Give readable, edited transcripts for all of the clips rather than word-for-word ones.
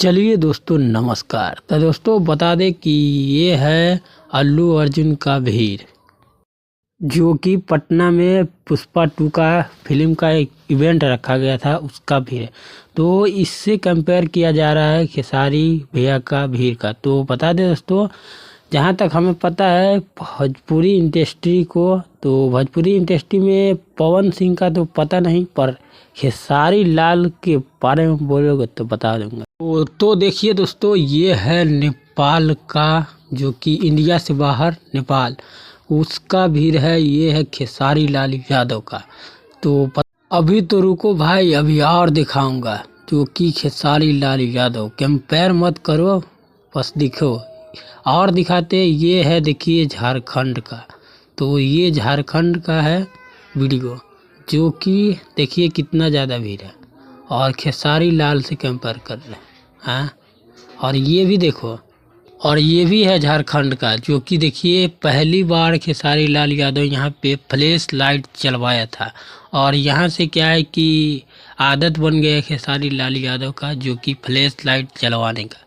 चलिए दोस्तों नमस्कार। तो दोस्तों बता दें कि ये है अल्लू अर्जुन का भीड़, जो कि पटना में पुष्पा 2 का फिल्म का एक इवेंट रखा गया था, उसका भीड़। तो इससे कंपेयर किया जा रहा है खेसारी भैया का भीड़ का। तो बता दें दोस्तों, जहाँ तक हमें पता है भोजपुरी इंडस्ट्री को, तो भोजपुरी इंडस्ट्री में पवन सिंह का तो पता नहीं, पर खेसारी लाल के बारे में बोलोगे तो बता दूंगा। तो देखिए दोस्तों, ये है नेपाल का, जो कि इंडिया से बाहर नेपाल, उसका भीड़ है। ये है खेसारी लाल यादव का। तो अभी तो रुको भाई, अभी और दिखाऊंगा, जो कि खेसारी लाल यादव। कंपेयर मत करो, बस दिखो और दिखाते। ये है देखिए झारखंड का। तो ये झारखंड का है वीडियो, जो कि देखिए कितना ज़्यादा भीड़ है, और खेसारी लाल से कंपेयर कर रहे हैं। हाँ, और ये भी देखो, और ये भी है झारखंड का, जो कि देखिए पहली बार खेसारी लाल यादव यहाँ पे फ्लैश लाइट चलवाया था। और यहाँ से क्या है कि आदत बन गया है खेसारी लाल यादव का, जो कि फ्लैश लाइट जलवाने का,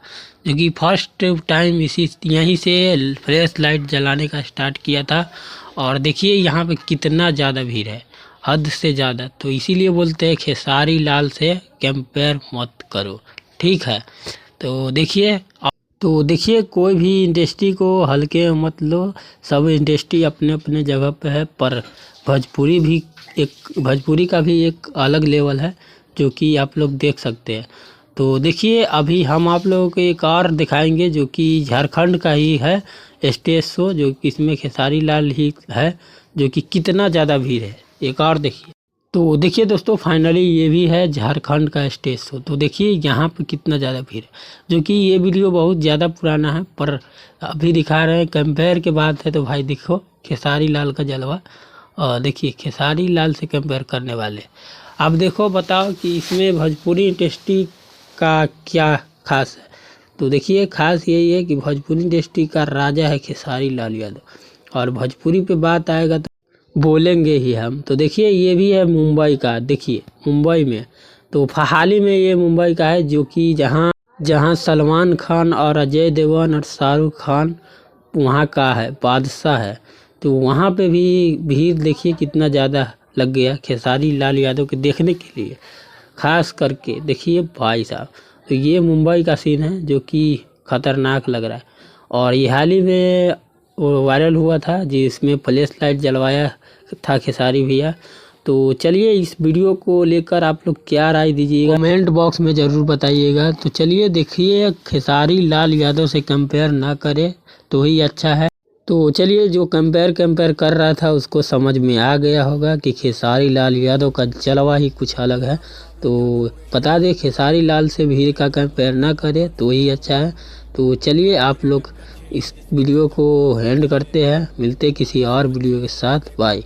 जो कि फर्स्ट टाइम यहीं से फ्लैश लाइट जलाने का स्टार्ट किया था। और देखिए यहाँ पे कितना ज़्यादा भीड़ है, हद से ज़्यादा। तो इसीलिए बोलते हैं खेसारी लाल से कंपेयर मत करो, ठीक है। तो देखिए कोई भी इंडस्ट्री को हल्के मत लो, सब इंडस्ट्री अपने अपने जगह पे है, पर भोजपुरी का भी एक अलग लेवल है, जो कि आप लोग देख सकते हैं। तो देखिए अभी हम आप लोगों को एक और दिखाएंगे, जो कि झारखंड का ही है स्टेज शो, जो कि इसमें खेसारी लाल ही है, जो कि कितना ज़्यादा भीड़ है। एक और देखिए। तो देखिए दोस्तों, फाइनली ये भी है झारखंड का स्टेज शो। तो देखिए यहाँ पे कितना ज़्यादा भीड़ है, जो कि ये वीडियो बहुत ज़्यादा पुराना है, पर अभी दिखा रहे हैं। कंपेयर के बाद है तो भाई देखो खेसारी लाल का जलवा, और देखिए खेसारी लाल से कंपेयर करने वाले। अब देखो बताओ कि इसमें भोजपुरी इंडस्ट्री का क्या खास है। तो देखिए खास यही है कि भोजपुरी इंडस्ट्री का राजा है खेसारी लाल यादव, और भोजपुरी पे बात आएगा तो बोलेंगे ही हम। तो देखिए ये भी है मुंबई का, देखिए मुंबई में, तो हाल ही में ये मुंबई का है, जो कि जहां सलमान खान और अजय देवगन और शाहरुख खान वहां का है, बादशाह है। तो वहां पे भी भीड़ देखिए कितना ज़्यादा लग गया खेसारी लाल यादव के देखने के लिए, खास करके देखिए भाई साहब। तो ये मुंबई का सीन है, जो कि खतरनाक लग रहा है, और ये हाल ही में वायरल हुआ था, जिसमें फ्लैश लाइट जलवाया था खेसारी भैया। तो चलिए इस वीडियो को लेकर आप लोग क्या राय दीजिएगा, कमेंट बॉक्स में ज़रूर बताइएगा। तो चलिए देखिए, खेसारी लाल यादव से कंपेयर ना करें तो ही अच्छा है। तो चलिए, जो कंपेयर कर रहा था उसको समझ में आ गया होगा कि खेसारी लाल यादव का जलवा ही कुछ अलग है। तो बता दें, खेसारी लाल से भीड़ का कंपेयर ना करें तो ही अच्छा है। तो चलिए आप लोग इस वीडियो को एंड करते हैं, मिलते किसी और वीडियो के साथ। बाय।